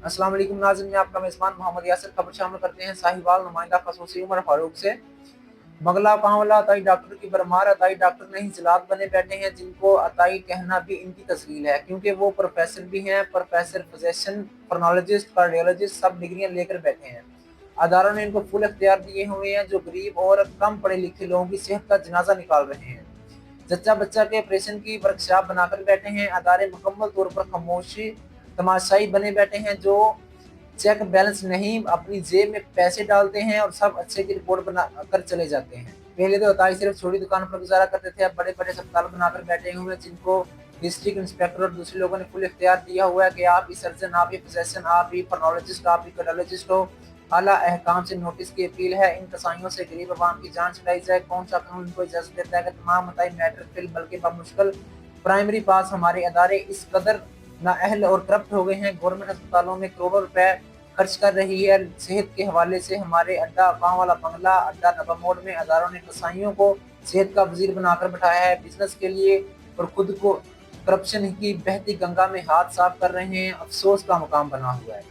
अस्सलाम वालेकुम नाज़रीन, मैं आपका मेज़बान मोहम्मद यासिर। खबर शामिल करते हैं साहिवाल नुमाइंदा खसूसी उमर फारूक से। बंगला पांवला अताई डॉक्टर की बरमार। अताई डॉक्टर नहीं जिलात बने बैठे हैं, जिनको अताई कहना भी इनकी तस्वीर है, क्योंकि वो प्रोफेसर भी हैं। प्रोफेसर फिजिशियन, फोरेनोलॉजिस्ट, कार्डियोलॉजिस्ट सब डिग्रियां लेकर बैठे हैं। अदारों ने इनको फुल इख्तियार दिए हुए हैं, जो गरीब और कम पढ़े लिखे लोगों की सेहत का जनाजा निकाल रहे हैं। जच्चा बच्चा के ऑपरेशन की वर्कशॉप बनाकर बैठे हैं। अदारे मुकम्मल तौर पर खामोशी तमाशाई बने बैठे हैं, जो चेक बैलेंस नहीं अपनी जेब में पैसे डालते हैं और सब अच्छे की रिपोर्ट बना कर चले जाते हैं। पहले तो अताई सिर्फ छोटी दुकान पर गुजारा करते थे, अब बड़े बड़े अस्पताल बनाकर बैठे हुए हैं, जिनको डिस्ट्रिक्ट इंस्पेक्टर और दूसरे लोगों ने फुल इख्तियार दिया हुआ है कि आप ही सर्जन, आप ही फिजिशियन, आप ही फोरेनोलॉजिस्ट, आप ही कार्डियोलॉजिस्ट हो। आला अहकाम से नोटिस की अपील है, इन कसाईयों से गरीब अवाम की जान छुड़ाई जाए। कौन सा कानून इनको इजाजत देता है कि तमाम बताई मैटर फिल बल्कि बमुश्किल प्राइमरी पास हमारे अदारे इस कदर नाअहल और करप्ट हो गए हैं। गवर्नमेंट अस्पतालों में करोड़ों रुपए खर्च कर रही है। सेहत के हवाले से हमारे अड्डा पांव बंगला अड्डा नवा मोड़ में अदारों ने कसाईयों को सेहत का वजीर बनाकर बैठाया है बिजनेस के लिए, और खुद को करप्शन की बहती गंगा में हाथ साफ कर रहे हैं। अफसोस का मुकाम बना हुआ है।